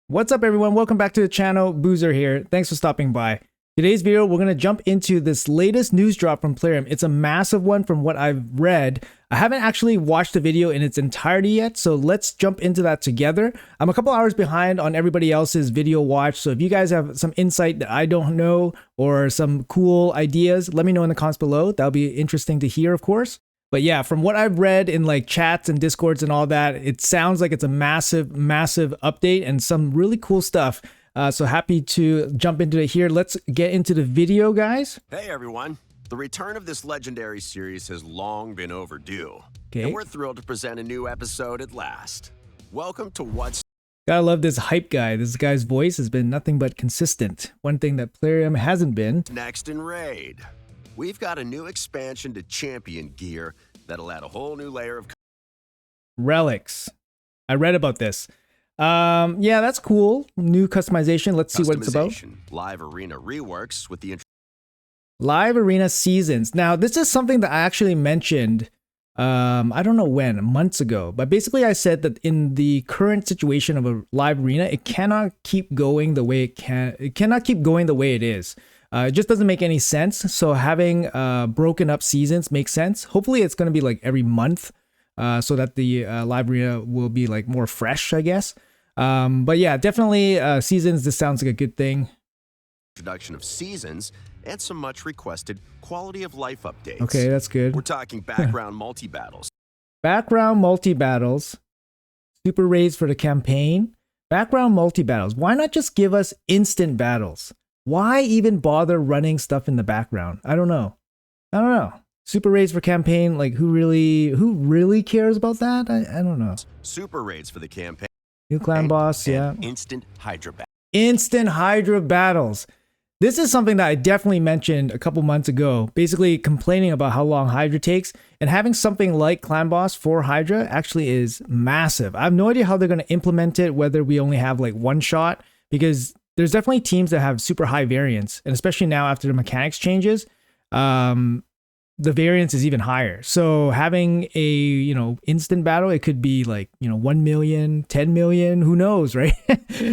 What's up, everyone? Welcome back to the channel. Boozer here. Thanks for stopping by. Today's video, we're going to jump into this latest news drop from Plarium. It's a massive one from what I've read. I haven't actually watched the video in its entirety yet, so let's jump into that together. I'm a couple hours behind on everybody else's video watch, so if you guys have some insight that I don't know or some cool ideas, let me know in the comments below. That'll be interesting to hear, of course. But yeah, from what I've read in like chats and discords and all that, it sounds like it's a massive update and some really cool stuff. So happy to jump into it here. Let's get into the video, guys. Hey everyone. The return of this legendary series has long been overdue. Okay. And we're thrilled to present a new episode at last. Welcome to What's Gotta love this hype guy. This guy's voice has been nothing but consistent. One thing that Plarium hasn't been. Next in Raid. We've got a new expansion to Champion gear that'll add a whole new layer of Relics. I read about this. Yeah, that's cool. New customization. Let's see what it's about. Live Arena reworks with the Live Arena seasons. Now, this is something that I actually mentioned, I don't know when, months ago. But basically, I said that in the current situation of a live arena, it cannot keep going the way it cannot keep going the way it is. It just doesn't make any sense. So having broken up seasons makes sense. Hopefully, it's going to be like every month, so that the live arena will be like more fresh, I guess. But yeah, definitely seasons. This sounds like a good thing. Introduction of seasons and some much requested quality of life updates. Okay, that's good. We're talking background multi-battles. Background multi-battles. Super raids for the campaign. Background multi-battles. Why not just give us instant battles? Why even bother running stuff in the background? I don't know. Super raids for campaign, like who really cares about that? I don't know. Super raids for the campaign. New clan boss, yeah. Instant Hydra battles. Instant Hydra battles. This is something that I definitely mentioned a couple months ago, basically complaining about how long Hydra takes, and having something like clan boss for Hydra actually is massive. I have no idea how they're going to implement it, whether we only have like one shot, because there's definitely teams that have super high variance, and especially now after the mechanics changes, the variance is even higher. So having a, instant battle, it could be like, 1 million, 10 million, who knows, right?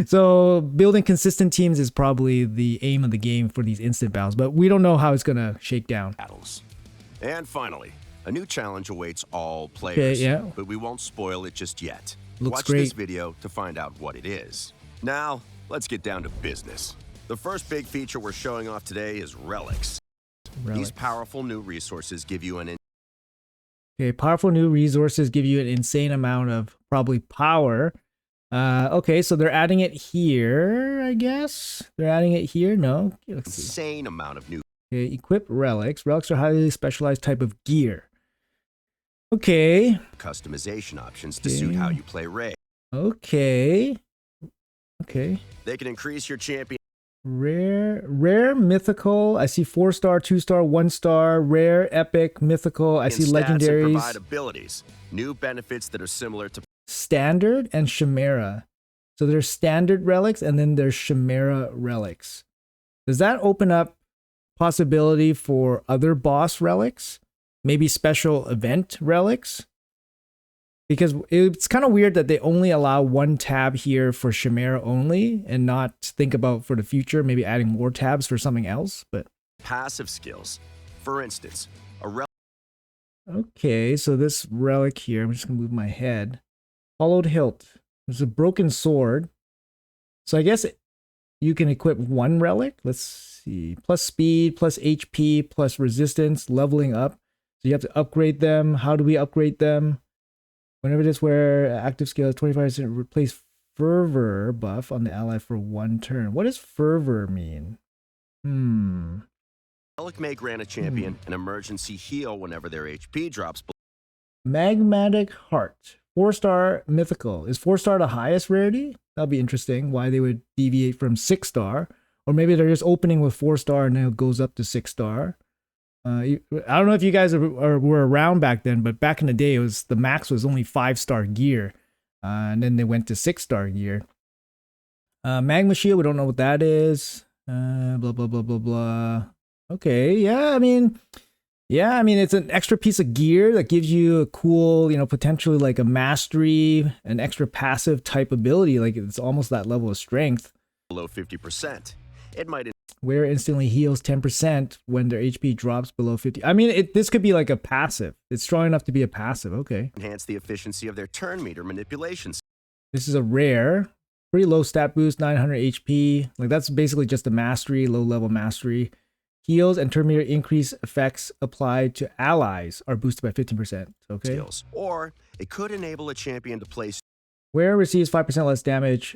So building consistent teams is probably the aim of the game for these instant battles, but we don't know how it's going to shake down. Battles. And finally, a new challenge awaits all players, okay, yeah. But we won't spoil it just yet. Looks Watch great. this video to find out what it is. Now, let's get down to business. The first big feature we're showing off today is Relics. These powerful new resources give you an powerful new resources give you an insane amount of probably power. Okay, so they're adding it here, I guess. They're adding it here. No, insane amount of new. Okay, equip relics. Relics are highly specialized type of gear. Okay. Customization options to suit how you play Raid. Okay. They can increase your champion. Rare, mythical. I see 4-star, 2-star, 1-star, rare, epic, mythical. I see legendaries. And provide abilities, new benefits that are similar to standard and chimera. So there's standard relics and then there's chimera relics. Does that open up possibility for other boss relics? Maybe special event relics? Because it's kind of weird that they only allow one tab here for Chimera only and not think about for the future, maybe adding more tabs for something else. But passive skills. For instance, a relic. Okay, so this relic here, I'm just going to move my head. Hollowed hilt. There's a broken sword. So I guess you can equip one relic. Let's see. Plus speed, plus HP, plus resistance, leveling up. So you have to upgrade them. How do we upgrade them? Whenever this where active skill is 25%, replace fervor buff on the ally for 1 turn. What does fervor mean? Relic may grant a champion an emergency heal whenever their HP drops. Magmatic heart. 4-star mythical. Is 4-star the highest rarity? That'll be interesting. Why they would deviate from 6-star. Or maybe they're just opening with 4-star and now it goes up to 6-star. I don't know if you guys were around back then, but back in the day, the max was only 5-star gear, and then they went to 6-star gear. Magma shield, we don't know what that is. Blah blah blah blah blah. Okay, yeah, I mean, Yeah, I mean, it's an extra piece of gear that gives you a cool, potentially like a mastery, an extra passive type ability. Like it's almost that level of strength. Below 50%. It might Where instantly heals 10% when their HP drops below 50. I mean, this could be like a passive. It's strong enough to be a passive. Okay. enhance the efficiency of their turn meter manipulations. This is a rare. Pretty low stat boost, 900 HP. Like that's basically just a mastery, low level mastery. Heals and turn meter increase effects applied to allies are boosted by 15%. Okay. Skills. Or it could enable a champion to place. Where receives 5% less damage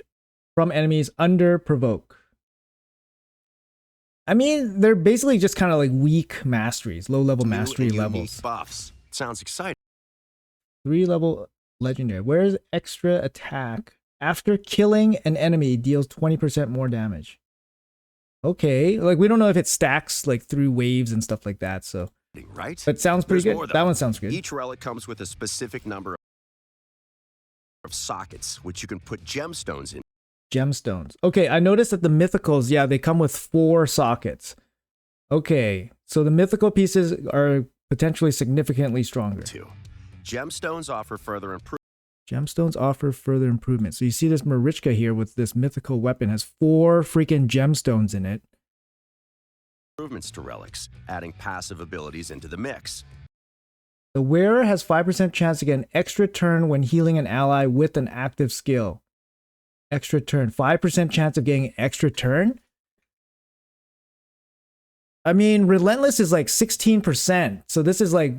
from enemies under provoke. I mean, they're basically just kind of like weak masteries, low level mastery levels. Buffs. Sounds exciting. 3-level legendary. Where's extra attack? After killing an enemy, deals 20% more damage. Okay, like we don't know if it stacks like through waves and stuff like that, so. Right? But sounds pretty good. That one sounds good. Each relic comes with a specific number of sockets, which you can put gemstones in. Gemstones. Okay, I noticed that the mythicals, yeah, they come with 4 sockets. Okay, so the mythical pieces are potentially significantly stronger. Gemstones offer further improvement. Gemstones offer further improvement. So you see this Marichka here with this mythical weapon has 4 freaking gemstones in it. Improvements to relics, adding passive abilities into the mix. The wearer has 5% chance to get an extra turn when healing an ally with an active skill. Extra turn. 5% chance of getting an extra turn? I mean, Relentless is like 16%. So this is like...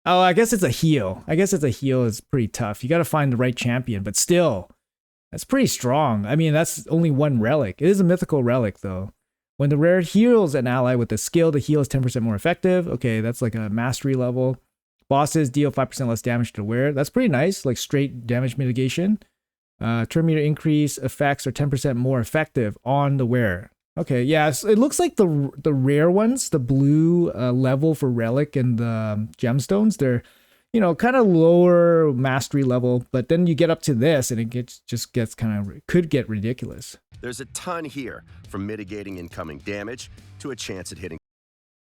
Oh, I guess it's a heal. It's pretty tough. You got to find the right champion, but still, that's pretty strong. I mean, that's only 1 relic. It is a mythical relic, though. When the rare heals an ally with a skill, the heal is 10% more effective. Okay, that's like a mastery level. Bosses deal 5% less damage to the wearer. That's pretty nice, like straight damage mitigation. Turn meter increase effects are 10% more effective on the wearer. Okay, yeah, so it looks like the rare ones, the blue level for relic and the gemstones, they're, kind of lower mastery level, but then you get up to this and it just gets could get ridiculous. There's a ton here, from mitigating incoming damage to a chance at hitting.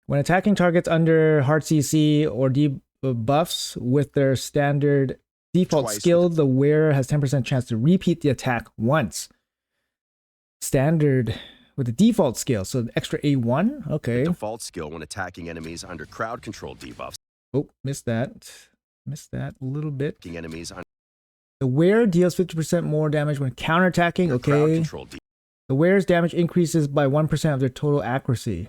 When attacking targets under hard CC or debuffs with their standard default skill, the wearer has 10% chance to repeat the attack once. Standard with the default skill, so extra A1. Okay. The default skill when attacking enemies under crowd control debuffs. Oh, missed that a little bit. Enemies under the wearer deals 50% more damage when counterattacking. Okay. The wearer's damage increases by 1% of their total accuracy.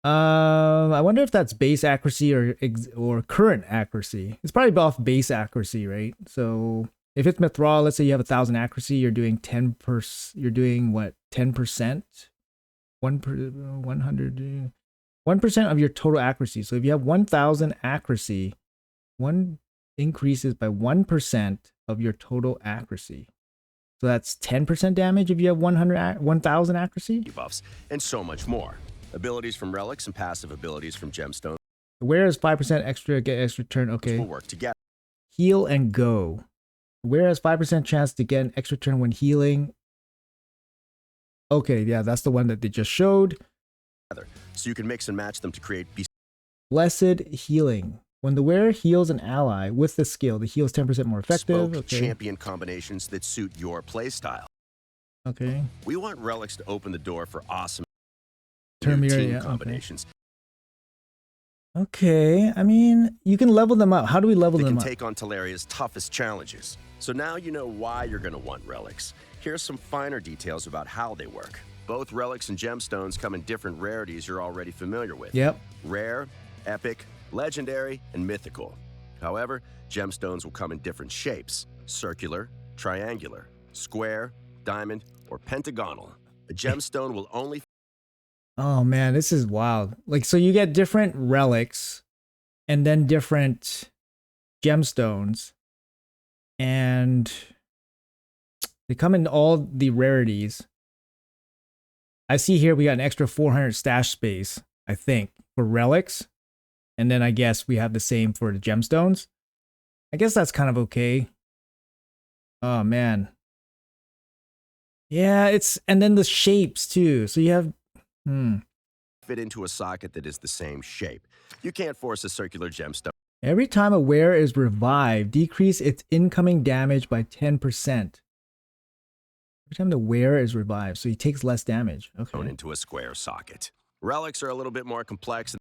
I wonder if that's base accuracy or current accuracy. It's probably off base accuracy, right? So if it's Mithral, let's say you have 1,000 accuracy, you're doing 10%. You're doing what? 10%. 1% of your total accuracy. So if you have 1,000 accuracy, one increases by 1% of your total accuracy. So that's 10% damage if you have 1,000 accuracy. Debuffs and so much more. Abilities from relics and passive abilities from gemstones. Where is 5% extra, get extra turn? Okay. Will work together. Heal and go. Where has 5% chance to get an extra turn when healing? Okay, yeah, that's the one that they just showed. So you can mix and match them to create Blessed Healing. When the wearer heals an ally with the skill, the heal is 10% more effective. Okay. Champion combinations that suit your playstyle. Okay. We want relics to open the door for awesome team combinations. Okay, I mean, you can level them up. How do we level them up? They can take on Talaria's toughest challenges. So now you know why you're going to want relics. Here's some finer details about how they work. Both relics and gemstones come in different rarities you're already familiar with. Yep. Rare, epic, legendary, and mythical. However, gemstones will come in different shapes: circular, triangular, square, diamond, or pentagonal. A gemstone will only... Oh man, this is wild. Like, so you get different relics and then different gemstones, and they come in all the rarities. I see here we got an extra 400 stash space, I think, for relics. And then I guess we have the same for the gemstones. I guess that's kind of okay. Oh man. Yeah, and then the shapes too. So you have fit into a socket that is the same shape. You can't force a circular gemstone Every time a wearer is revived, decrease its incoming damage by 10%. Every time the wearer is revived, so he takes less damage. Okay. into a square socket. Relics are a little bit more complex in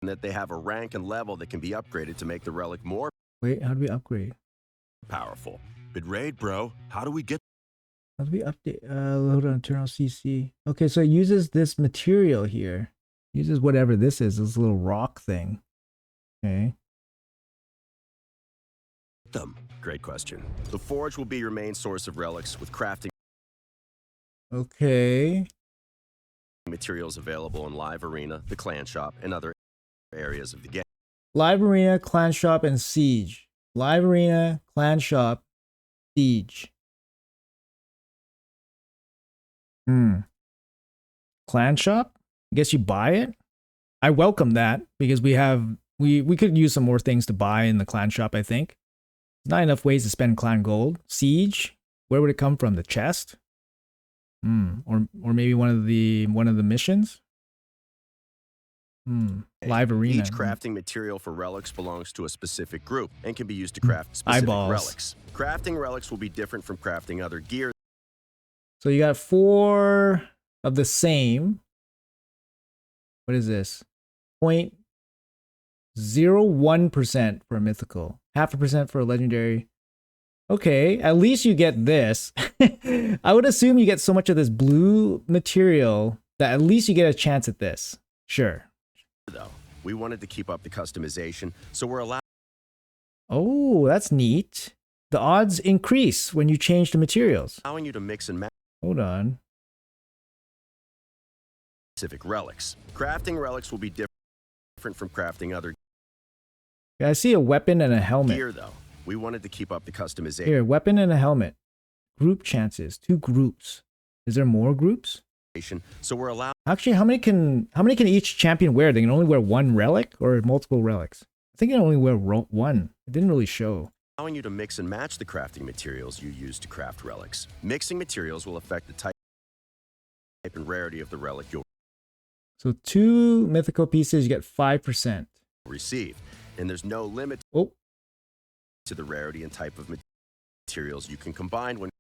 that they have a rank and level that can be upgraded to make the relic more Wait, how do we upgrade? powerful. Bitrate, bro. How do we get How do we update? Load on internal CC. Okay, so it uses this material here. Uses whatever this is, this little rock thing. Okay. them? Great question. The forge will be your main source of relics with crafting Okay. materials available in Live Arena, the clan shop, and other areas of the game. Live Arena, Clan Shop, and Siege. Live Arena, Clan Shop, Siege. Clan Shop? I guess you buy it? I welcome that because we could use some more things to buy in the Clan Shop, I think. Not enough ways to spend clan gold. Siege? Where would it come from? The chest? Or maybe one of the missions? Live Arena. Each crafting material for relics belongs to a specific group and can be used to craft specific Eyeballs. relics. Crafting relics will be different from crafting other gear. So you got 4 of the same. What is this? 0.01% for a mythical. 0.5% for a legendary. Okay, at least you get this. I would assume you get so much of this blue material that at least you get a chance at this. Sure. Though we wanted to keep up the customization, so we're Oh, that's neat. The odds increase when you change the materials. allowing you to mix and match Hold on. specific relics. Crafting relics will be different from crafting other Yeah, I see a weapon and a helmet. gear, though. We wanted to keep up the customization. Here, weapon and a helmet. Group chances. 2 groups. Is there more groups? So we're Actually, how many can each champion wear? They can only wear 1 relic or multiple relics? I think they can only wear 1. It didn't really show. allowing you to mix and match the crafting materials you use to craft relics. Mixing materials will affect the type and rarity of the relic you'll So 2 mythical pieces, you get 5%. receive, and there's no limit Oh, to the rarity and type of materials you can combine when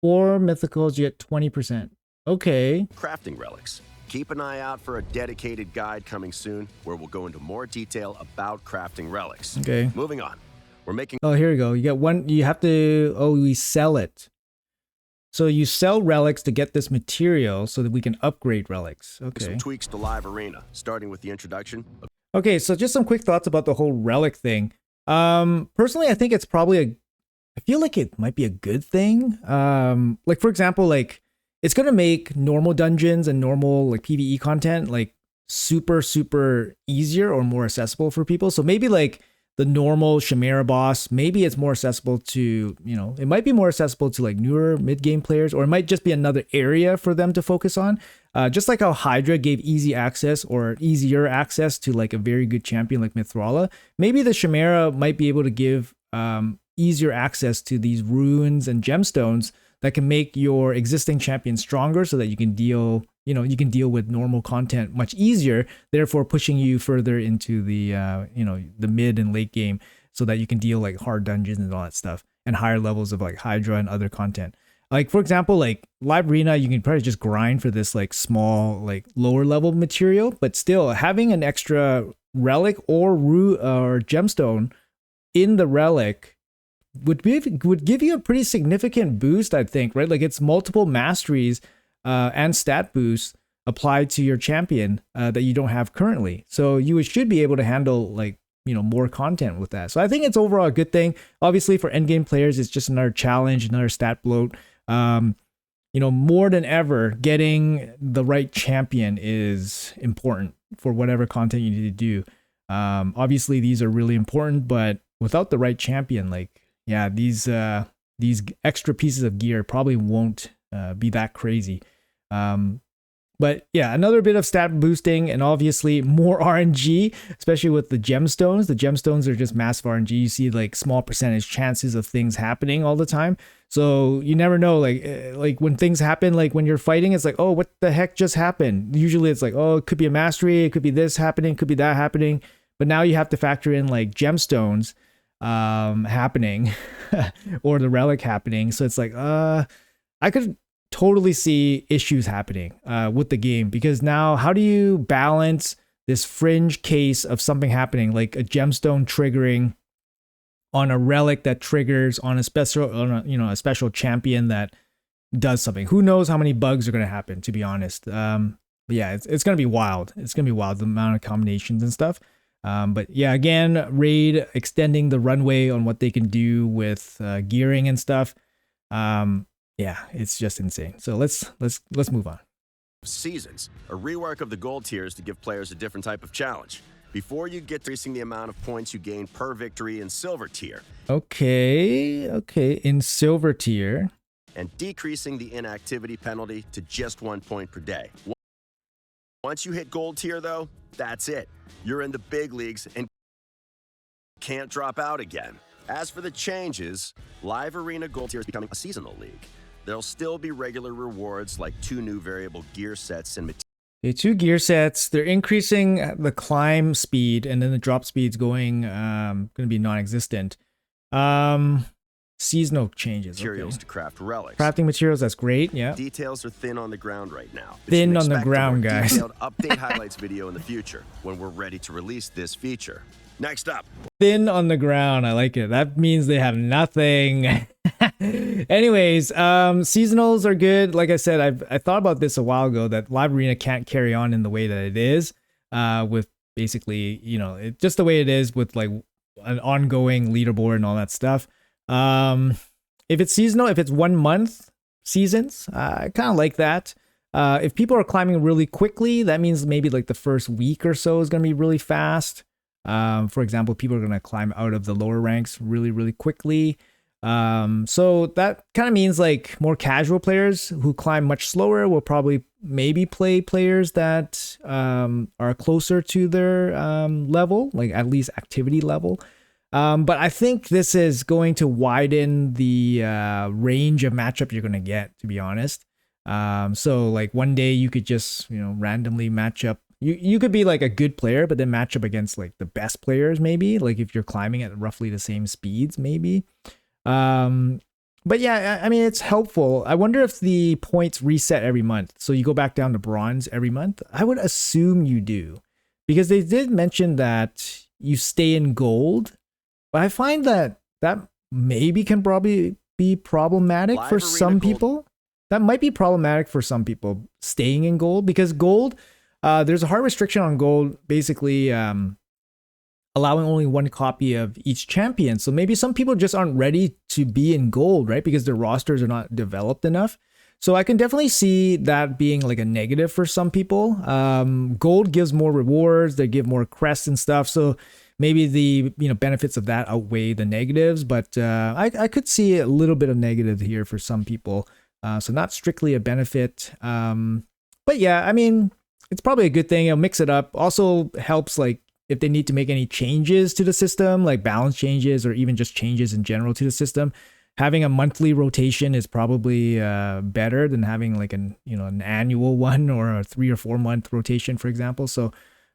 4 mythicals, you get 20%. Okay. crafting relics. Keep an eye out for a dedicated guide coming soon where we'll go into more detail about crafting relics. Okay. Moving on. We're making Oh, here we go. You get 1. You have to. Oh, we sell it. So you sell relics to get this material so that we can upgrade relics. Okay. some tweaks to Live Arena, starting with the introduction of Okay, so just some quick thoughts about the whole relic thing. Personally, I think it's probably I feel like it might be a good thing. Like for example, like it's gonna make normal dungeons and normal like PvE content like super easier or more accessible for people. So maybe like the normal Chimera boss, maybe it's more accessible to, it might be more accessible to like newer mid-game players, or it might just be another area for them to focus on. Just like how Hydra gave easy access or easier access to like a very good champion like Mithrala, maybe the Chimera might be able to give easier access to these runes and gemstones that can make your existing champion stronger so that you can deal with normal content much easier, therefore pushing you further into the the mid and late game so that you can deal like hard dungeons and all that stuff and higher levels of like Hydra and other content. Like for example, like Live Arena, you can probably just grind for this like small, like lower level material, but still having an extra relic or gemstone in the relic would give you a pretty significant boost, I think, right? Like it's multiple masteries and stat boosts applied to your champion that you don't have currently. So you should be able to handle like, more content with that. So I think it's overall a good thing. Obviously for endgame players, it's just another challenge, another stat bloat. More than ever, getting the right champion is important for whatever content you need to do. Obviously these are really important, but without the right champion, like, yeah, these extra pieces of gear probably won't be that crazy. But yeah, another bit of stat boosting and obviously more RNG, especially with the gemstones. The gemstones are just massive RNG. You see like small percentage chances of things happening all the time. So you never know, like when things happen, like when you're fighting, it's like, oh, what the heck just happened? Usually it's like, oh, it could be a mastery, it could be this happening, it could be that happening. But now you have to factor in like gemstones happening or the relic happening. So it's like, I could totally see issues happening with the game, because now how do you balance this fringe case of something happening, like a gemstone triggering on a relic that triggers on a special champion that does something? Who knows how many bugs are going to happen, to be honest. But yeah, it's going to be wild. It's going to be wild, the amount of combinations and stuff. But yeah, again, Raid extending the runway on what they can do with gearing and stuff. Yeah, it's just insane. So let's move on. Seasons, a rework of the gold tiers to give players a different type of challenge. Before you get increasing the amount of points you gain per victory in silver tier. Okay, in silver tier. And decreasing the inactivity penalty to just 1 point per day. Once you hit gold tier though, that's it. You're in the big leagues and can't drop out again. As for the changes, Live Arena Gold Tier is becoming a seasonal league. There'll still be regular rewards like 2 new variable gear sets and materials. Okay, 2 gear sets. They're increasing the climb speed, and then the drop speed's going to be non-existent. Seasonal changes. Materials to craft relics. Crafting materials, that's great. Yeah. Details are thin on the ground right now. Thin on the ground, guys. Detailed update highlights video in the future when we're ready to release this feature. Next up. Thin on the ground. I like it. That means they have nothing. Anyways, seasonals are good. Like I said, I thought about this a while ago, that Live Arena can't carry on in the way that it is, with basically, just the way it is with like an ongoing leaderboard and all that stuff. If it's seasonal, if it's 1 month seasons, I kind of like that. If people are climbing really quickly, that means maybe like the first week or so is going to be really fast. For example, people are going to climb out of the lower ranks really, really quickly. So that kind of means like more casual players who climb much slower will probably maybe play players that are closer to their level, like at least activity level. But I think this is going to widen the range of matchup you're going to get, to be honest. So like one day you could just, randomly match up. You could be like a good player, but then match up against like the best players, maybe, like if you're climbing at roughly the same speeds, maybe. But yeah, I mean, it's helpful. I wonder if the points reset every month. So you go back down to bronze every month. I would assume you do, because they did mention that you stay in gold. But I find that maybe can probably be problematic for some people. That might be problematic for some people, staying in gold, because gold, there's a hard restriction on gold, basically allowing only 1 copy of each champion. So maybe some people just aren't ready to be in gold, right? Because their rosters are not developed enough. So I can definitely see that being like a negative for some people. Gold gives more rewards, they give more crests and stuff. So maybe the benefits of that outweigh the negatives. But I could see a little bit of negative here for some people. So not strictly a benefit. But yeah, I mean, it's probably a good thing. It'll mix it up. Also helps like if they need to make any changes to the system, like balance changes or even just changes in general to the system. Having a monthly rotation is probably better than having like an annual one or a 3 or 4 month rotation, for example. So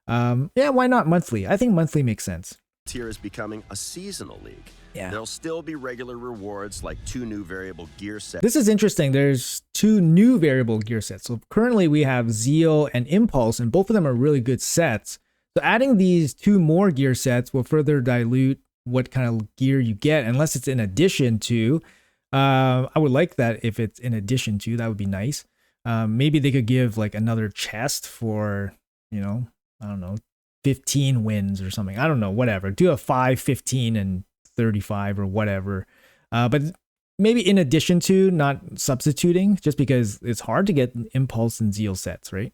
yeah, why not monthly? I think monthly makes sense. Tier is becoming a seasonal league. Yeah. There'll still be regular rewards like 2 new variable gear sets. This is interesting. There's 2 new variable gear sets. So currently we have Zeal and Impulse, and both of them are really good sets. So adding these 2 more gear sets will further dilute what kind of gear you get, unless it's in addition to. I would like that if it's in addition to. That would be nice. Maybe they could give like another chest for, I don't know, 15 wins or something. I don't know, whatever. Do a 5, 15, and 35 or whatever. But maybe in addition to, not substituting, just because it's hard to get Impulse and Zeal sets, right?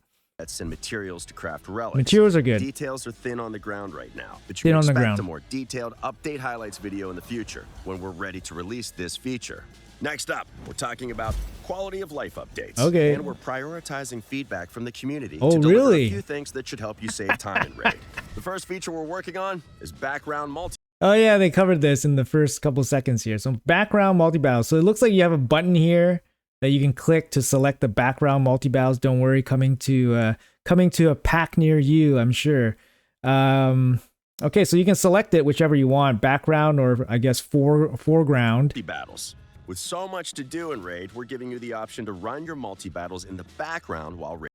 And materials to craft relics. Materials are good. Details are thin on the ground right now, but you Thin can on the expect ground. a more detailed update highlights video in the future when we're ready to release this feature. Next up, we're talking about quality of life updates. Okay. And we're prioritizing feedback from the community Oh, to deliver really? a few things that should help you save time in Raid. The first feature we're working on is background multi. Oh yeah, they covered this in the first couple seconds here. So background multi-battles. So it looks like you have a button here that you can click to select the background multi-battles. Don't worry, coming to a pack near you, I'm sure. Okay, so you can select it whichever you want, background or I guess foreground. Battles. With so much to do in Raid, we're giving you the option to run your multi-battles in the background while Raid.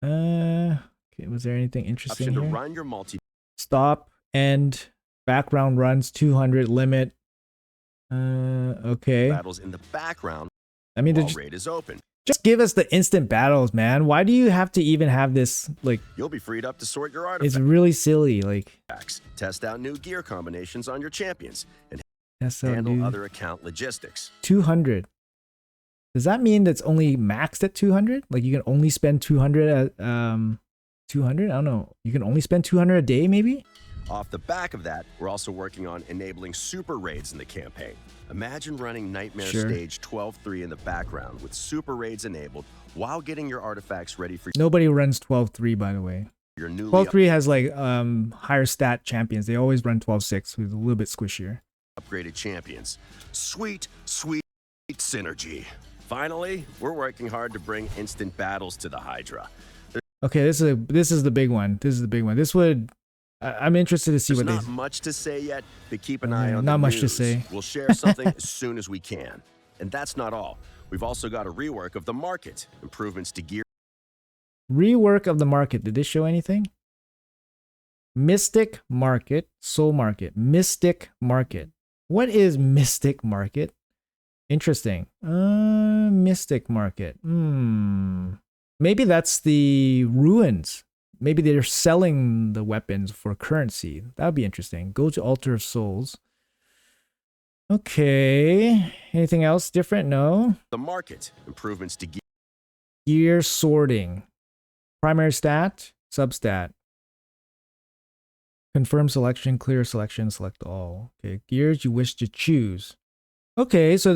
Okay, was there anything interesting Option here? to run your multi. Stop, end, background runs, 200 limit. Okay. Battles in the background. I mean, while Raid is open. just give us the instant battles, man. Why do you have to even have this? Like, You'll be freed up to sort your artifacts. it's really silly. Like, Test out new gear combinations on your champions and that's so handle other account logistics. 200. Does that mean that's only maxed at 200? Like you can only spend 200 at 200? I don't know. You can only spend 200 a day, maybe? Off the back of that, we're also working on enabling super raids in the campaign. Imagine running Nightmare Stage 12-3 in the background with super raids enabled while getting your artifacts ready for Nobody runs 12-3, by the way. your newly 12-3 has like higher stat champions. They always run 12-6, who's a little bit squishier. upgraded champions. Sweet, sweet synergy. Finally, we're working hard to bring instant battles to the Hydra. Okay, this is the big one. This is the big one. This would I'm interested to see There's what not they. much to say yet, but keep an eye on Not the much news. to say. We'll share something as soon as we can. And that's not all. We've also got a rework of the market, improvements to gear. Rework of the market. Did this show anything? Mystic Market, Soul Market, Mystic Market. What is Mystic Market? Interesting. Mystic Market. Maybe that's the ruins. Maybe they're selling the weapons for currency. That would be interesting. Go to Altar of Souls. Okay. Anything else different? No. The market, improvements to gear. Gear sorting. Primary stat, substat. Confirm selection, clear selection, select all. Okay, gears you wish to choose. Okay, so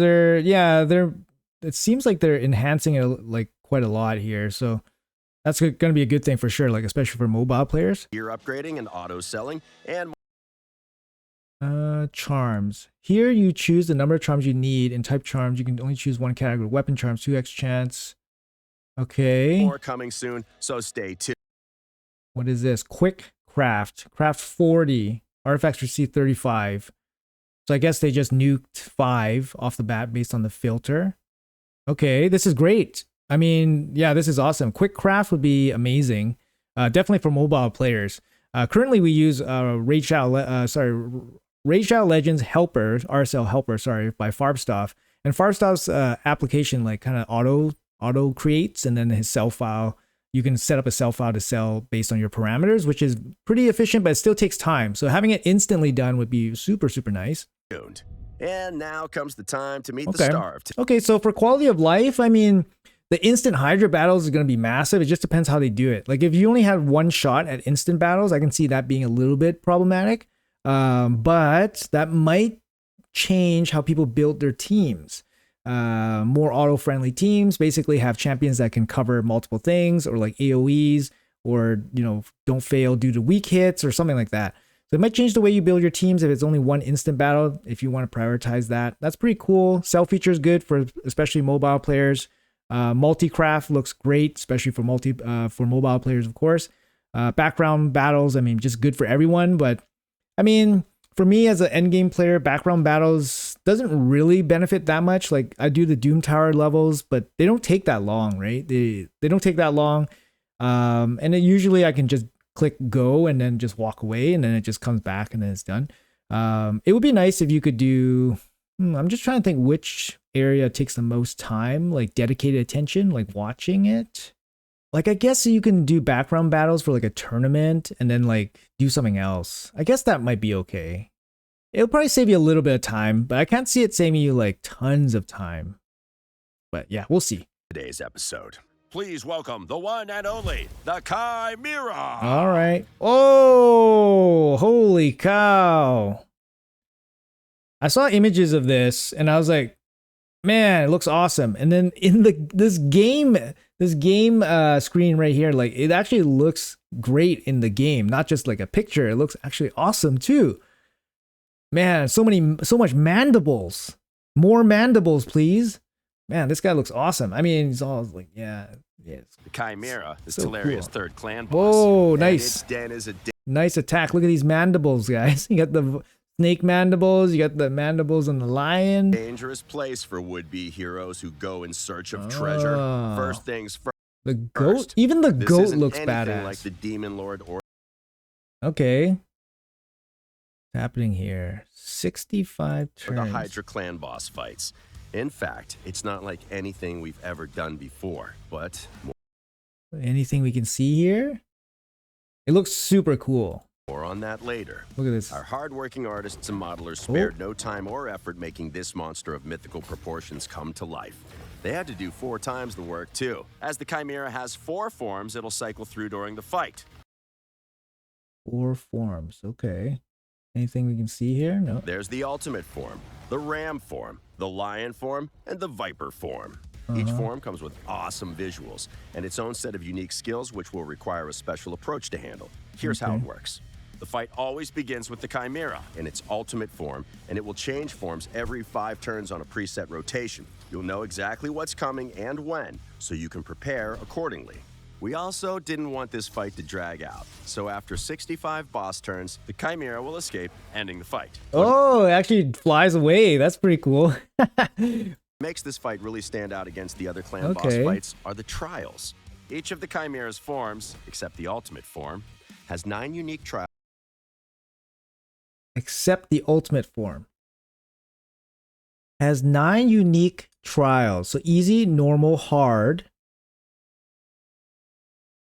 it seems like they're enhancing it like quite a lot here. So that's going to be a good thing for sure, like especially for mobile players. Gear upgrading and auto selling and Charms. Here you choose the number of charms you need. In type charms, you can only choose one category. Weapon charms, 2x chance. Okay. more coming soon, so stay tuned. What is this? Quick craft. Craft 40. Artifacts receive 35. So I guess they just nuked 5 off the bat based on the filter. Okay, this is great. I mean, yeah, this is awesome. Quick craft would be amazing. Definitely for mobile players. Currently we use Raid Shadow Legends Helper, RSL Helper, sorry, by Farbstoff. And Farbstoff's application like kind of auto creates, and then his sell file, you can set up a sell file to sell based on your parameters, which is pretty efficient, but it still takes time. So having it instantly done would be super, super nice. And now comes the time to meet the star of Okay, so for quality of life, I mean, the instant Hydra battles is going to be massive. It just depends how they do it. Like if you only had one shot at instant battles, I can see that being a little bit problematic. But that might change how people build their teams. More auto-friendly teams basically have champions that can cover multiple things, or like AoEs, or don't fail due to weak hits or something like that. So it might change the way you build your teams if it's only one instant battle, if you want to prioritize that. That's pretty cool. Cell feature is good for especially mobile players. Multi-craft looks great, especially for mobile players, of course. Background battles, I mean, just good for everyone. But I mean, for me as an endgame player, background battles doesn't really benefit that much. Like I do the Doom Tower levels, but they don't take that long, right? They don't take that long. And then usually I can just click go and then just walk away, and then it just comes back and then it's done. It would be nice if you could do, I'm just trying to think which area takes the most time, like dedicated attention, like watching it. Like I guess you can do background battles for like a tournament and then like do something else. I guess that might be okay. It'll probably save you a little bit of time, but I can't see it saving you like tons of time. But yeah, we'll see. Today's episode. Please welcome the one and only, the Chimera. All right. Oh, holy cow. I saw images of this and I was like, Man, it looks awesome. And then in this game screen right here, like it actually looks great in the game, not just like a picture. It looks actually awesome too. Man, so much mandibles. More mandibles, please. Man, this guy looks awesome. I mean, he's all like, yeah. The Chimera is So Talaria's cool. third clan boss. Whoa, and nice. its den is a Nice attack. Look at these mandibles, guys. You got the snake mandibles, you got the mandibles on the lion. dangerous place for would-be heroes who go in search of treasure. First things first. The goat, even the This goat isn't looks anything badass. like the Demon Lord or Okay. What's happening here? 65 the turns. Hydra clan boss fights. In fact, it's not like anything we've ever done before, but Anything we can see here? It looks super cool. more on that later. Look at this. Our hardworking artists and modelers spared no time or effort making this monster of mythical proportions come to life. They had to do 4 times the work, too. As the Chimera has 4 forms it'll cycle through during the fight. 4 forms. Okay. Anything we can see here? No. There's the ultimate form, the ram form, the lion form, and the viper form. Each form comes with awesome visuals and its own set of unique skills which will require a special approach to handle. Here's how it works. The fight always begins with the Chimera in its ultimate form, and it will change forms every 5 turns on a preset rotation. You'll know exactly what's coming and when, so you can prepare accordingly. We also didn't want this fight to drag out, so after 65 boss turns, the Chimera will escape, ending the fight. Oh, it actually flies away. That's pretty cool. Makes this fight really stand out against the other clan boss Okay. fights are the trials. Each of the Chimera's forms, except the ultimate form, has 9 unique trials. Except the ultimate form. Has 9 unique trials. So easy, normal, hard.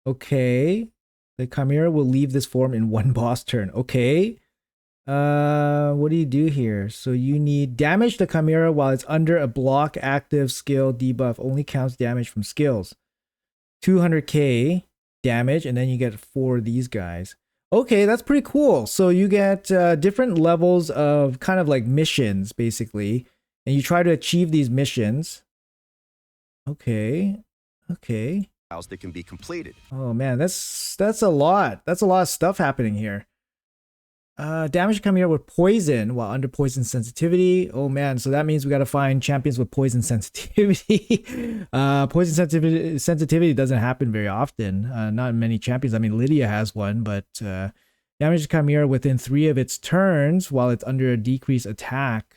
Okay. The Chimera will leave this form in 1 boss turn. Okay. What do you do here? So you need damage the Chimera while it's under a block active skill debuff. Only counts damage from skills. 200k damage, and then you get 4 of these guys. Okay, that's pretty cool. So you get different levels of kind of like missions, basically, and you try to achieve these missions. Okay. Okay. That can be completed. Oh man, that's a lot. That's a lot of stuff happening here. Damage Chimera with poison while under poison sensitivity. Oh man, so that means we gotta find champions with poison sensitivity. Poison sensitivity doesn't happen very often. Not many champions. I mean, Lydia has one, but damage Chimera within 3 of its turns while it's under a decreased attack.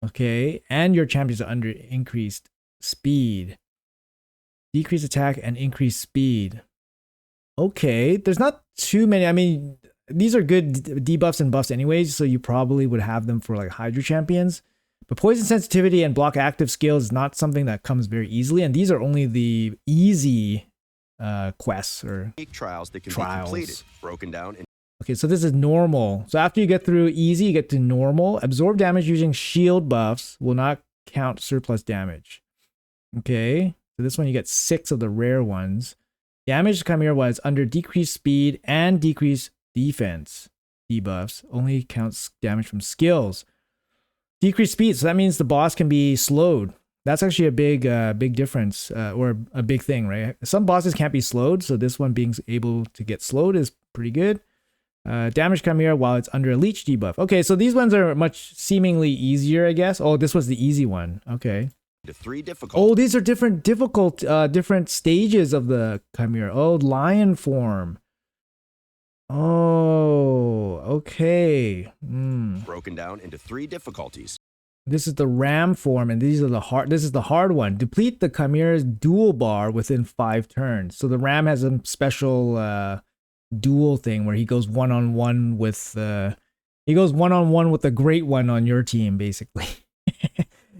Okay, and your champions are under increased speed. Decrease attack and increase speed. Okay, there's not too many. I mean, these are good debuffs and buffs anyways, so you probably would have them for like Hydra champions. But poison sensitivity and block active skills is not something that comes very easily, and these are only the easy quests or Unique trials that can trials. be completed, broken down in Okay, so this is normal. So after you get through easy, you get to normal. Absorb damage using shield buffs will not count surplus damage. Okay. So this one you get 6 of the rare ones. Damage Chimera was under decreased speed and decreased defense debuffs. Only counts damage from skills. Decreased speed, so that means the boss can be slowed. That's actually a big difference, or a big thing, right? Some bosses can't be slowed, so this one being able to get slowed is pretty good. Damage Chimera while it's under a leech debuff. Okay, so these ones are much seemingly easier, I guess. Oh, this was the easy one. Okay. to 3 difficult. Oh, these are different different stages of the Chimera. Oh, lion form. Oh, okay. Broken down into 3 difficulties. This is the ram form, and these are the hard. This is the hard one. Deplete the Chimera's dual bar within 5 turns. So the ram has a special duel thing where he goes one-on-one with the great one on your team, basically.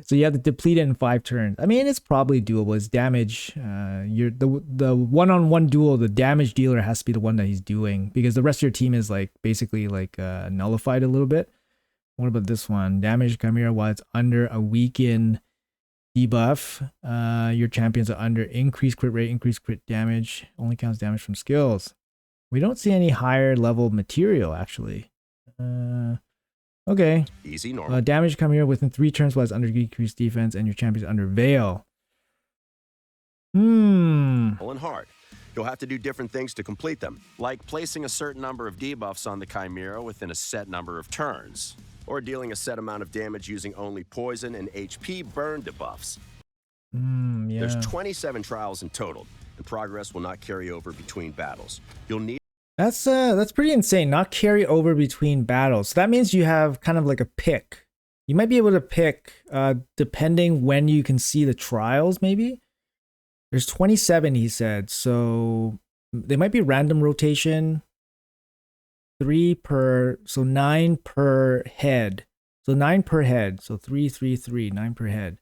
So you have to deplete it in 5 turns. I mean, it's probably doable. It's damage. The one-on-one duel, the damage dealer has to be the one that he's doing, because the rest of your team is like basically like nullified a little bit. What about this one? Damage Chimera while it's under a weaken debuff. Your champions are under increased crit rate, increased crit damage. Only counts damage from skills. We don't see any higher level material actually. Okay. Easy, normal. Damage Chimera within 3 turns while it's under decreased defense and your champion's under Veil. And hard. You'll have to do different things to complete them, like placing a certain number of debuffs on the Chimera within a set number of turns, or dealing a set amount of damage using only poison and HP burn debuffs. Yeah. There's 27 trials in total, and progress will not carry over between battles. You'll need... That's pretty insane. Not carry over between battles. So that means you have kind of like a pick. You might be able to pick depending when you can see the trials, maybe. There's 27, he said. So they might be random rotation. 3 per, so 9 per head. So 9 per head. So 3, 3, 3, 9 per head.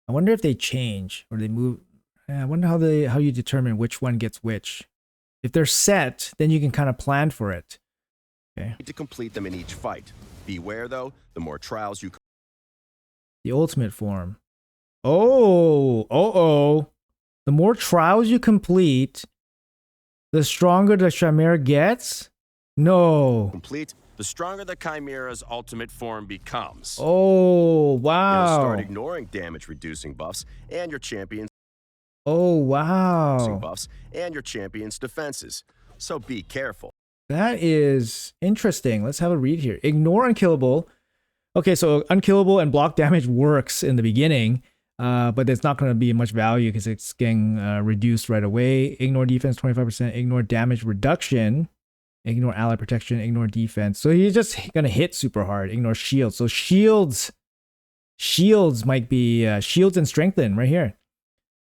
I wonder if they change or they move. I wonder how you determine which one gets which. If they're set, then you can kind of plan for it. Okay. to complete them in each fight. Beware, though, the more trials you... The ultimate form. Oh. The more trials you complete, the stronger the Chimera gets? No. complete, the stronger the Chimera's ultimate form becomes. Oh, wow. You'll start ignoring damage-reducing buffs and your champion's wow. buffs and your champion's defenses. So be careful. That is interesting. Let's have a read here. Ignore unkillable. Okay, so unkillable and block damage works in the beginning, but it's not going to be much value because it's getting reduced right away. Ignore defense 25%. Ignore damage reduction. Ignore ally protection. Ignore defense. So he's just going to hit super hard. Ignore shields. So shields might be shields and strengthen right here.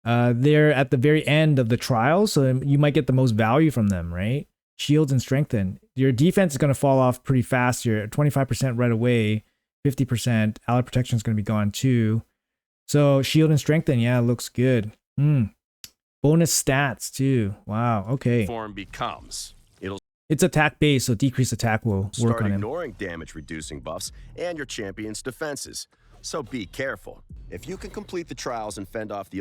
They're at the very end of the trial, so you might get the most value from them, right? Shields and strengthen. Your defense is going to fall off pretty fast here. 25% right away. 50%. Ally protection is going to be gone too. So shield and strengthen, yeah, looks good. Bonus stats too. Wow, okay. Form becomes. It's attack based, so decreased attack will work on him. Start ignoring damage-reducing buffs and your champion's defenses. So be careful. If you can complete the trials and fend off the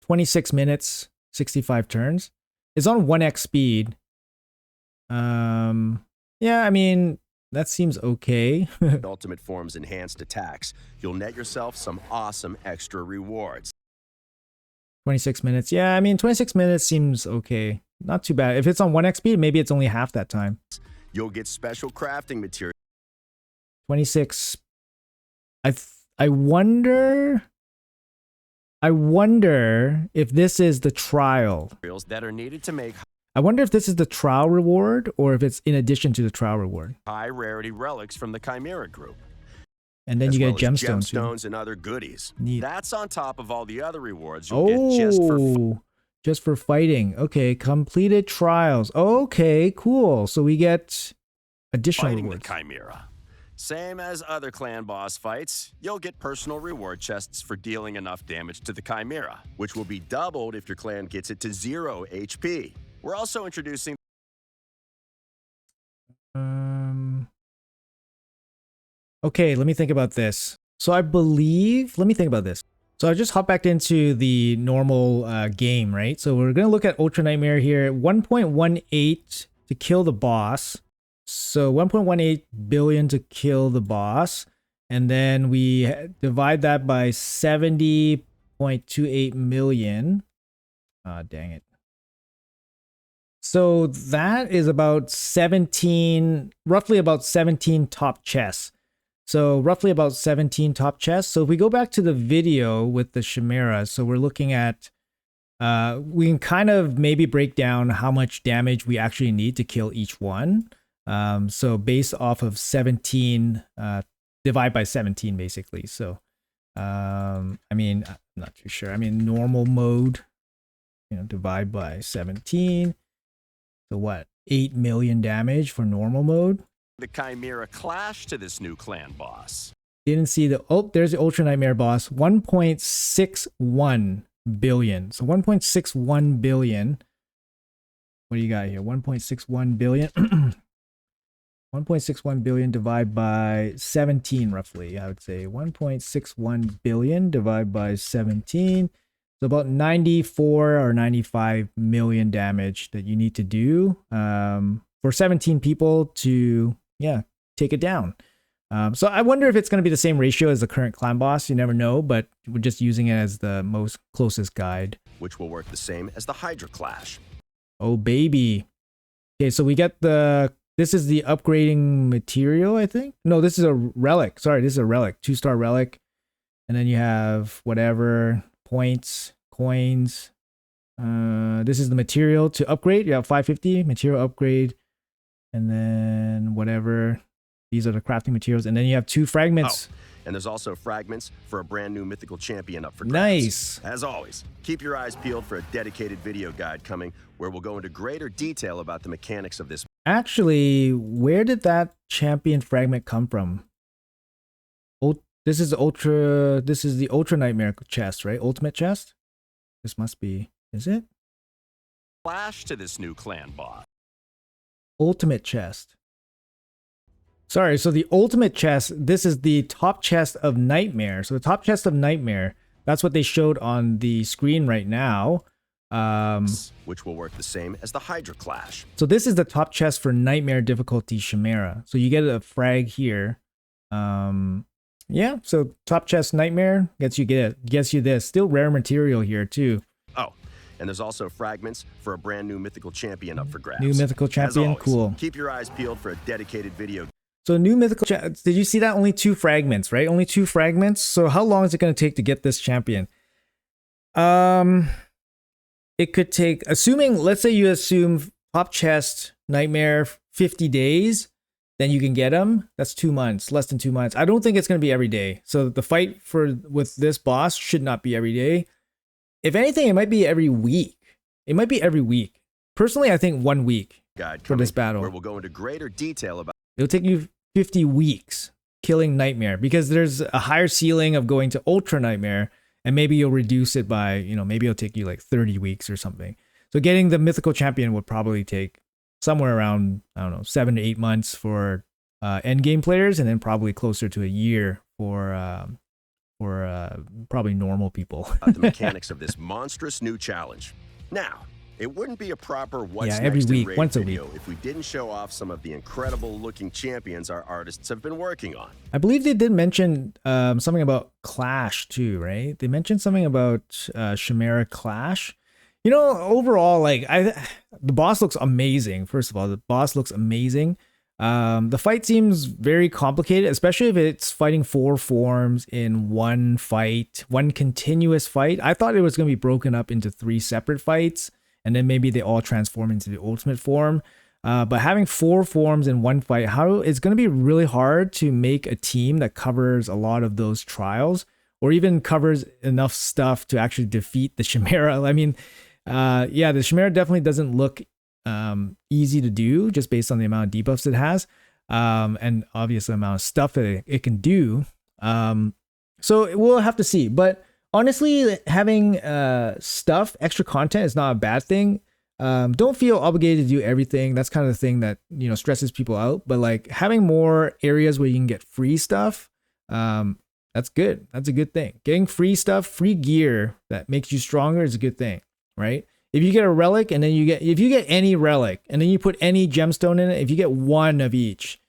26 minutes, 65 turns. It's on 1x speed. Yeah, I mean, that seems okay. ultimate form's enhanced attacks, you'll net yourself some awesome extra rewards. 26 minutes. Yeah, I mean, 26 minutes seems okay. Not too bad. If it's on 1x speed, maybe it's only half that time. You'll get special crafting materials. 26. I wonder if this is the trial. That are needed to make I wonder if this is the trial reward or if it's in addition to the trial reward. high rarity relics from the Chimera group. And then you get gemstones. Gemstones and other goodies. Neat. That's on top of all the other rewards you'll get just for fighting. Okay, completed trials. Okay, cool. So we get additional fighting rewards. the Chimera. Same as other clan boss fights, you'll get personal reward chests for dealing enough damage to the Chimera, which will be doubled if your clan gets it to 0 HP. We're also introducing Okay, let me think about this. So let me think about this. So I just hop back into the normal game, right? So we're going to look at Ultra Nightmare here. 1.18 to kill the boss. So 1.18 billion to kill the boss. And then we divide that by 70.28 million. Dang it. So that is about 17, roughly about 17 top chests. So roughly about 17 top chests. So if we go back to the video with the Chimera, so we're looking at, we can kind of maybe break down how much damage we actually need to kill each one. So based off of 17, divide by 17 basically. So, I mean, I'm not too sure. I mean, normal mode, divide by 17. So what? 8 million damage for normal mode. the Chimera clash to this new clan boss. Didn't see the... Oh, there's the Ultra Nightmare boss. 1.61 billion. So 1.61 billion. What do you got here? 1.61 billion. 1.61 billion divided by 17 roughly, I would say. 1.61 billion divided by 17. So about 94 or 95 million damage that you need to do for 17 people to, yeah, take it down. So I wonder if it's going to be the same ratio as the current clan boss. You never know, but we're just using it as the most closest guide. which will work the same as the Hydra Clash. Oh, baby. Okay, so we get this is the upgrading material, I think. No, this is a relic. Sorry, this is a relic. 2-star relic. And then you have whatever, points, coins. This is the material to upgrade. You have 550, material upgrade. And then whatever. These are the crafting materials. And then you have 2 fragments. Oh, and there's also fragments for a brand new mythical champion up for grabs. Nice. As always, keep your eyes peeled for a dedicated video guide coming where we'll go into greater detail about the mechanics of this. Actually, where did that champion fragment come from? This is the Ultra Nightmare chest, right? Ultimate chest? This must be, is it? Flash to this new clan boss. Ultimate chest. Sorry, so the ultimate chest, this is the top chest of Nightmare. So the top chest of Nightmare, that's what they showed on the screen right now. Which will work the same as the Hydra Clash. So this is the top chest for Nightmare difficulty Chimera. So you get a frag here. Yeah, so top chest Nightmare gets you this. Still rare material here too. Oh, and there's also fragments for a brand new mythical champion up for grabs. New mythical champion, As always, cool. Keep your eyes peeled for a dedicated video. So new mythical did you see that? Only 2 fragments, right? Only 2 fragments. So how long is it going to take to get this champion? It could take, let's say you assume top chest Nightmare 50 days, then you can get him. That's 2 months, less than 2 months. I don't think it's going to be every day. So the fight with this boss should not be every day. If anything, it might be every week. It might be every week. Personally, I think 1 week Guide for this battle. where we'll go into greater detail about. It'll take you 50 weeks killing Nightmare because there's a higher ceiling of going to Ultra Nightmare, and maybe you'll reduce it by, maybe it'll take you like 30 weeks or something. So getting the mythical champion would probably take somewhere around, I don't know, 7 to 8 months for endgame players, and then probably closer to a year for probably normal people. The mechanics of this monstrous new challenge. Now, it wouldn't be a proper what's every next in week, raid once a video week. if we didn't show off some of the incredible looking champions our artists have been working on. I believe they did mention something about Clash too, right? They mentioned something about Chimera Clash. Overall, the boss looks amazing. First of all, the boss looks amazing. The fight seems very complicated, especially if it's fighting 4 forms in one fight, one continuous fight. I thought it was going to be broken up into 3 separate fights, and then maybe they all transform into the ultimate form. But having 4 forms in one fight, it's going to be really hard to make a team that covers a lot of those trials, or even covers enough stuff to actually defeat the Chimera. I mean, the Chimera definitely doesn't look easy to do just based on the amount of debuffs it has, and obviously the amount of stuff that it can do. So we'll have to see. But honestly, having extra content is not a bad thing. Don't feel obligated to do everything. That's kind of the thing that stresses people out. But having more areas where you can get free stuff, that's good. That's a good thing. Getting free stuff, free gear that makes you stronger is a good thing, right? If you get a relic and then if you get any relic and then you put any gemstone in it, if you get 1 of each,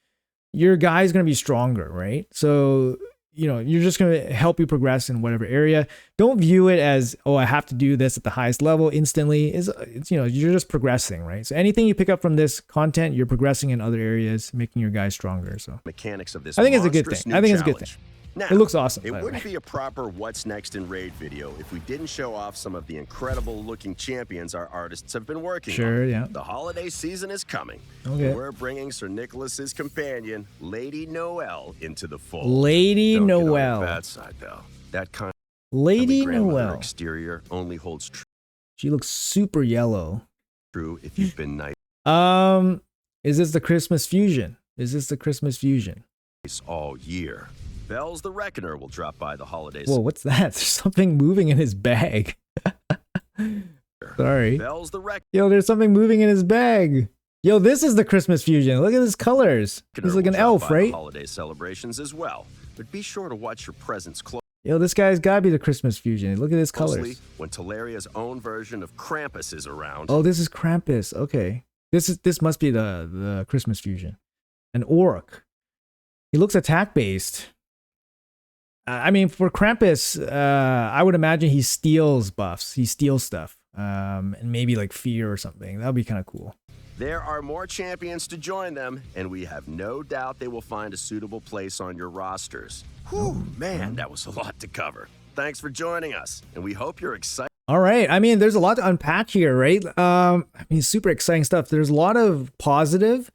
your guy's going to be stronger, right? So, you're just going to help you progress in whatever area. Don't view it as, I have to do this at the highest level instantly. It's you're just progressing, right? So anything you pick up from this content, you're progressing in other areas, making your guy stronger. So Mechanics of this I think it's a good thing. I think it's a good thing. Now, it looks awesome. It wouldn't be a proper what's next in raid video if we didn't show off some of the incredible looking champions our artists have been working on. Sure, yeah. The holiday season is coming. Okay. We're bringing Sir Nicholas's companion, Lady Noelle, into the fold. Lady Don't Noelle. Get on the bad side, though. That kind Lady of grandmother Noelle. exterior only holds She looks super yellow. true if you've been nice Is this the Christmas fusion? all year. Bells the Reckoner will drop by the holidays. Whoa, what's that? There's something moving in his bag. Sorry. Bells the Reckoner Yo, there's something moving in his bag. Yo, this is the Christmas fusion. Look at his colors. He's like will an drop elf, by right? the holiday celebrations as well. But be sure to watch your presents Yo, this guy's gotta be the Christmas fusion. Look at his closely colors. when Talaria's own version of Krampus is around. Oh, this is Krampus. Okay. This must be the Christmas fusion. An orc. He looks attack based. I mean, for Krampus, I would imagine he steals buffs. He steals stuff. And maybe like fear or something. That would be kind of cool. There are more champions to join them, and we have no doubt they will find a suitable place on your rosters. Whew, man, that was a lot to cover. Thanks for joining us, and we hope you're excited. All right. I mean, there's a lot to unpack here, right? I mean, super exciting stuff. There's a lot of positive.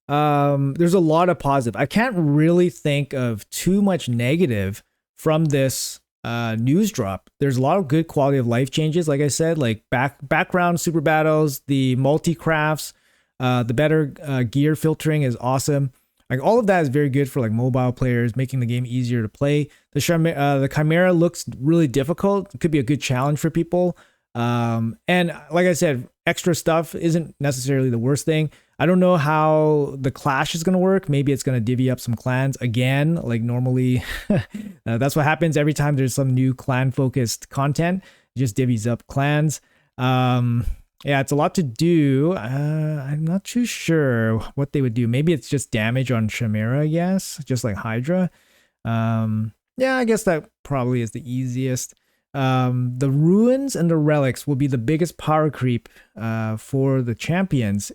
There's a lot of positive. I can't really think of too much negative from this news drop. There's a lot of good quality of life changes, like I said, like background super battles, the multi-crafts, the better gear filtering is awesome. Like all of that is very good for like mobile players, making the game easier to play. The Chimera looks really difficult. It could be a good challenge for people. And like I said, extra stuff isn't necessarily the worst thing. I don't know how the clash is going to work. Maybe it's going to divvy up some clans again. Like normally, that's what happens every time there's some new clan focused content. It just divvies up clans. Yeah, it's a lot to do. I'm not too sure what they would do. Maybe it's just damage on Chimera, I guess, just like Hydra. Yeah, I guess that probably is the easiest. The ruins and the relics will be the biggest power creep for the champions.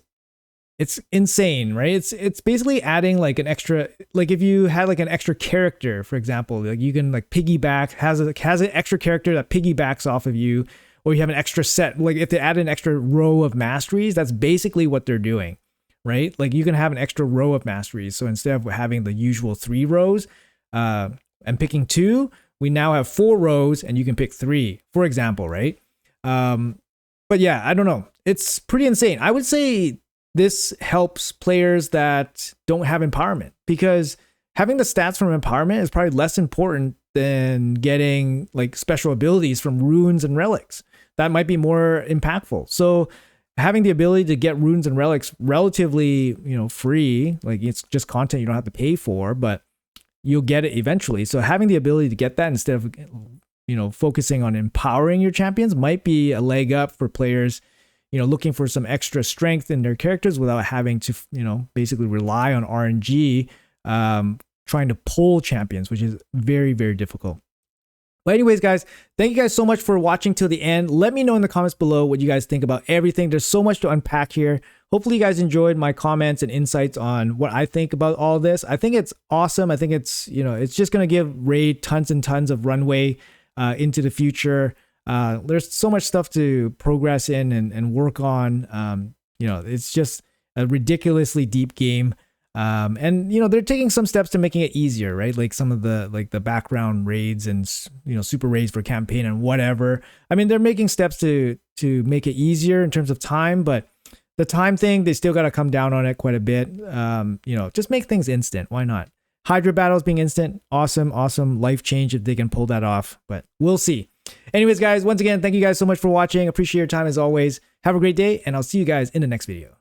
It's insane, right? It's basically adding like an extra, like if you had like an extra character, for example, like you can like piggyback, has an extra character that piggybacks off of you, or you have an extra set, like if they add an extra row of masteries, that's basically what they're doing, right? Like you can have an extra row of masteries. So instead of having the usual 3 rows and picking 2, we now have 4 rows and you can pick 3, for example, right? But yeah, I don't know. It's pretty insane. I would say this helps players that don't have empowerment, because having the stats from empowerment is probably less important than getting like special abilities from runes and relics. That might be more impactful. So having the ability to get runes and relics relatively, free, like it's just content you don't have to pay for, but you'll get it eventually. So having the ability to get that instead of, focusing on empowering your champions might be a leg up for players, looking for some extra strength in their characters without having to, basically rely on RNG, trying to pull champions, which is very, very difficult. But anyways, guys, thank you guys so much for watching till the end. Let me know in the comments below what you guys think about everything. There's so much to unpack here. Hopefully you guys enjoyed my comments and insights on what I think about all this. I think it's awesome. I think it's, it's just going to give Raid tons and tons of runway into the future. There's so much stuff to progress in and work on. It's just a ridiculously deep game. And they're taking some steps to making it easier, right? Like some of the background raids and super raids for campaign and whatever. I mean, they're making steps to make it easier in terms of time, but the time thing, they still got to come down on it quite a bit. Just make things instant. Why not? Hydra battles being instant, awesome life change if they can pull that off, but we'll see. Anyways, guys, once again, thank you guys so much for watching. Appreciate your time as always. Have a great day, and I'll see you guys in the next video.